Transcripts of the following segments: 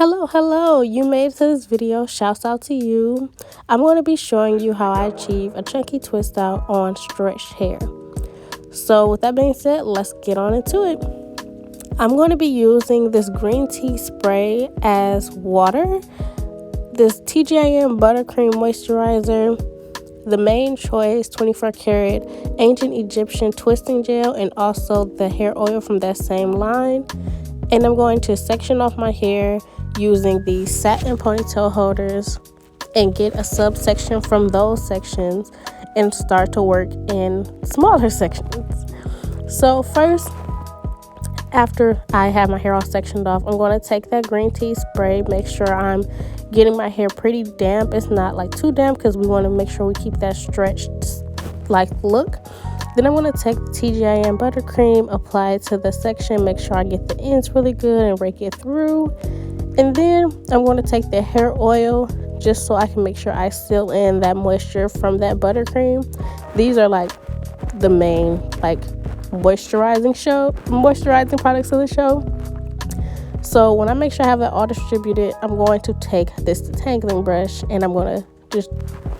Hello, you made it to this video. Shouts out to you. I'm going to be showing you how I achieve a chunky twist out on stretched hair. So with that being said, let's get on into it. I'm going to be using this green tea spray as water, this TGIN buttercream moisturizer, the main choice 24 karat ancient Egyptian twisting gel, and also the hair oil from that same line. And I'm going to section off my hair using the satin ponytail holders and get a subsection from those sections and start to work in smaller sections. So first, after I have my hair all sectioned off, I'm going to take that green tea spray, make sure I'm getting my hair pretty damp. It's not like too damp because we want to make sure we keep that stretched like look. Then I'm going to take the TGIN buttercream, apply it to the section, make sure I get the ends really good and rake it through. And then I'm going to take the hair oil just so I can make sure I seal in that moisture from that buttercream. These are like the main moisturizing products of the show. So when I make sure I have that all distributed, I'm going to take this detangling brush and I'm going to just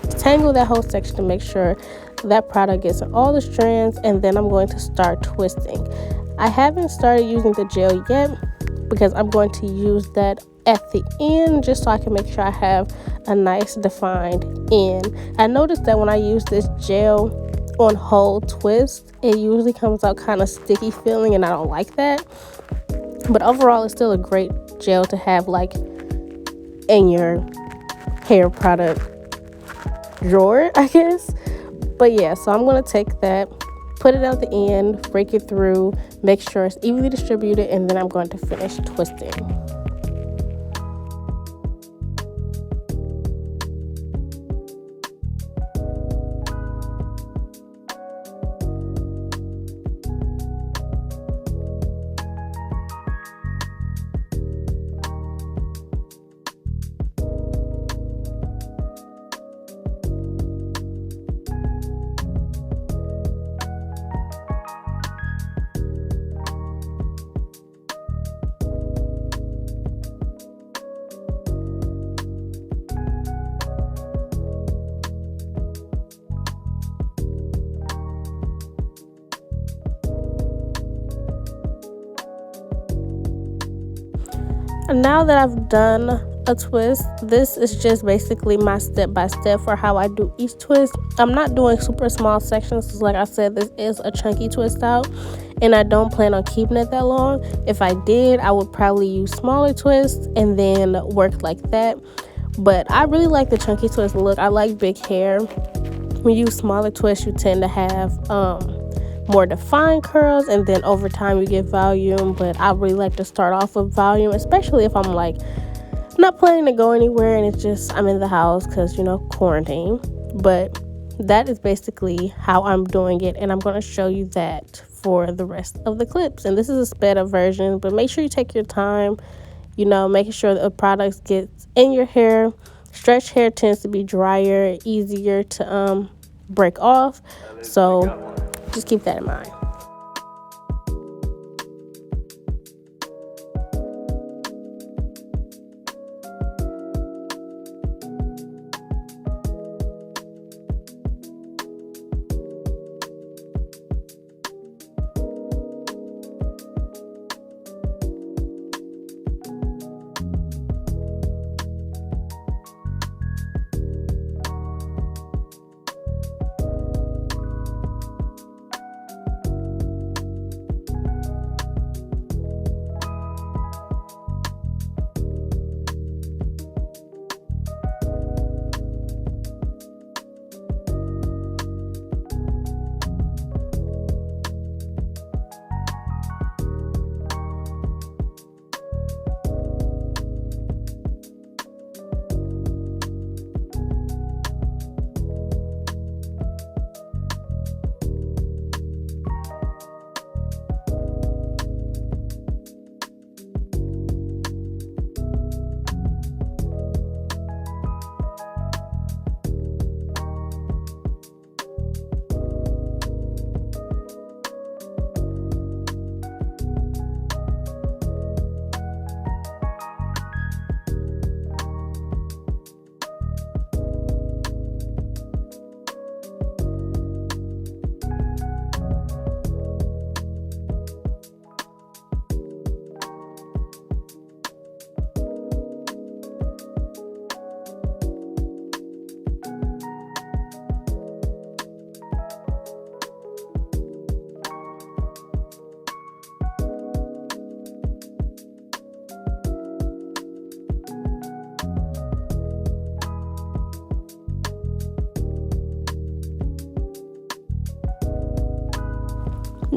detangle that whole section to make sure that product gets in all the strands, and then I'm going to start twisting. I haven't started using the gel yet because I'm going to use that at the end just so I can make sure I have a nice defined end. I noticed that when I use this gel on whole twist, it usually comes out kind of sticky feeling, and I don't like that. But overall, it's still a great gel to have like in your hair product drawer, I guess. But yeah, so I'm going to take that, put it at the end, break it through, make sure it's evenly distributed, and then I'm going to finish twisting. Now that I've done a twist, this is just basically my step-by-step for how I do each twist. I'm not doing super small sections. Like I said, this is a chunky twist out, and I don't plan on keeping it that long. If I did, I would probably use smaller twists and then work like that. But I really like the chunky twist look. I like big hair. When you use smaller twists, you tend to have more defined curls, and then over time you get volume. But I really like to start off with volume, especially if I'm like not planning to go anywhere and it's just I'm in the house because quarantine. But that is basically how I'm doing it, and I'm going to show you that for the rest of the clips. And this is a sped up version, but make sure you take your time, making sure the products get in your hair. Stretched hair tends to be drier, easier to break off, so just keep that in mind.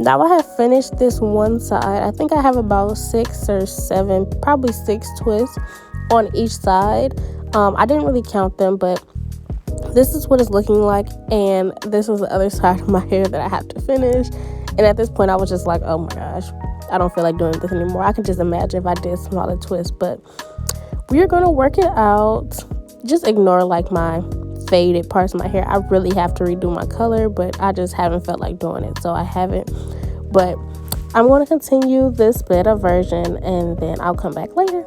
Now I have finished this one side. I think I have about 6 or 7, probably 6 twists on each side. I didn't really count them, but this is what it's looking like, and this is the other side of my hair that I have to finish. And at this point I was just like, oh my gosh, I don't feel like doing this anymore. I can just imagine if I did smaller twists, but we're gonna work it out. Just ignore like my faded parts of my hair. I really have to redo my color, but I just haven't felt like doing it, so I haven't. But I'm going to continue this better version, and then I'll come back later.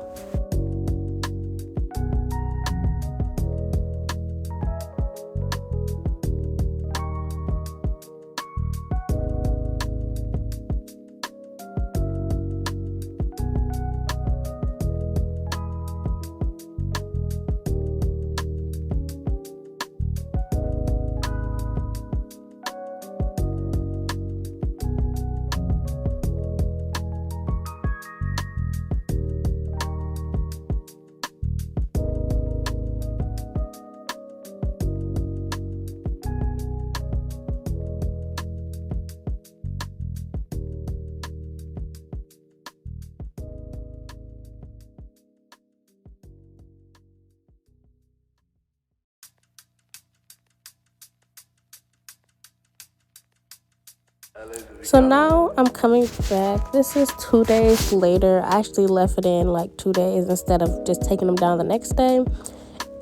So now I'm coming back. This is 2 days later. I actually left it in like 2 days instead of just taking them down the next day.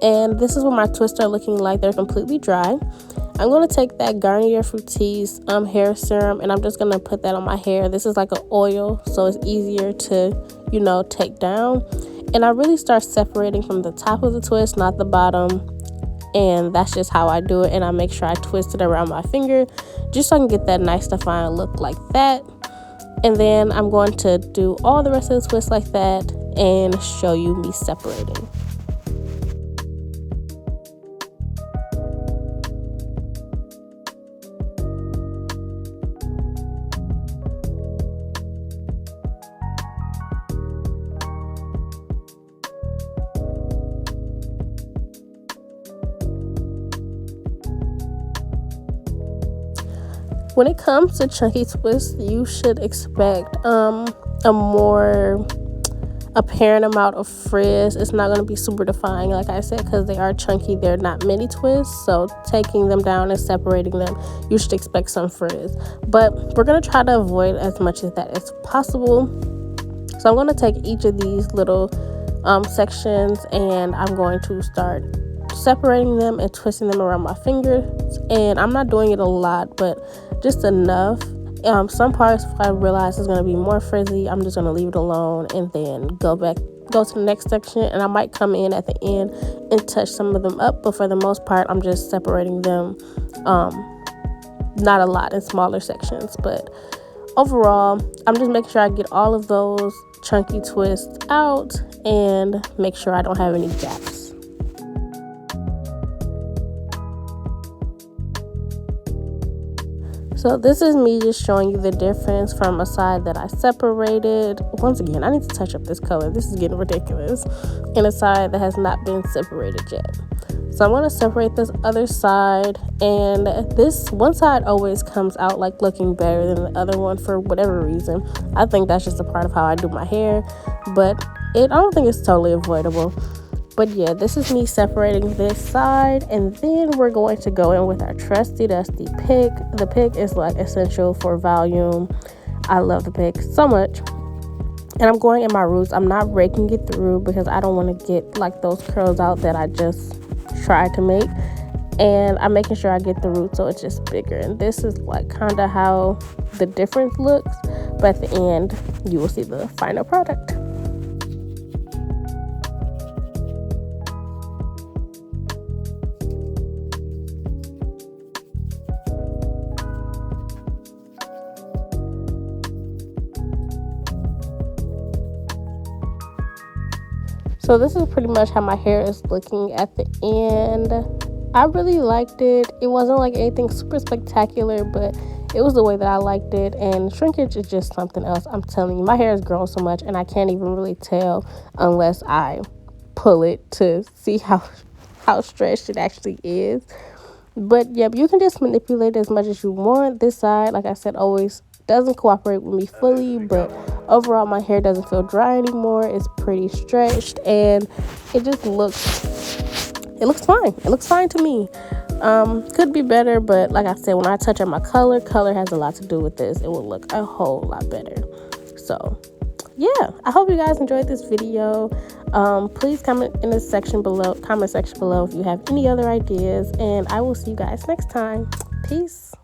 And this is what my twists are looking like. They're completely dry. I'm going to take that Garnier Fructis hair serum, and I'm just going to put that on my hair. This is like an oil, so it's easier to, take down. And I really start separating from the top of the twist, not the bottom. And that's just how I do it. And I make sure I twist it around my finger just so I can get that nice defined look like that. And then I'm going to do all the rest of the twist like that and show you me separating. When it comes to chunky twists, you should expect a more apparent amount of frizz. It's not going to be super defined, like I said, because they are chunky. They're not mini twists, so taking them down and separating them, you should expect some frizz. But we're going to try to avoid as much of that as possible. So I'm going to take each of these little sections, and I'm going to start separating them and twisting them around my fingers. And I'm not doing it a lot, but just enough. Some parts, if I realize it's going to be more frizzy, I'm just going to leave it alone and then go to the next section. And I might come in at the end and touch some of them up, but for the most part, I'm just separating them, not a lot, in smaller sections. But overall, I'm just making sure I get all of those chunky twists out and make sure I don't have any gaps. So this is me just showing you the difference from a side that I separated. Once again, I need to touch up this color. This is getting ridiculous. And a side that has not been separated yet. So I'm going to separate this other side. And this one side always comes out like looking better than the other one for whatever reason. I think that's just a part of how I do my hair. But I don't think it's totally avoidable. But yeah, this is me separating this side, and then we're going to go in with our trusty dusty pick. The pick is like essential for volume. I love the pick so much. And I'm going in my roots. I'm not raking it through because I don't want to get like those curls out that I just tried to make. And I'm making sure I get the roots so it's just bigger. And this is like kind of how the difference looks. But at the end, you will see the final product. So this is pretty much how my hair is looking at the end. I really liked it. It wasn't like anything super spectacular, but it was the way that I liked it. And shrinkage is just something else. I'm telling you, my hair has grown so much, and I can't even really tell unless I pull it to see how stretched it actually is. But yep, you can just manipulate as much as you want. This side, like I said, always doesn't cooperate with me fully, but overall my hair doesn't feel dry anymore. It's pretty stretched, and it just looks fine. It looks fine to me. Could be better, but like I said, when I touch on my color has a lot to do with this. It will look a whole lot better. So yeah, I hope you guys enjoyed this video. Please comment in the comment section below if you have any other ideas, and I will see you guys next time. Peace.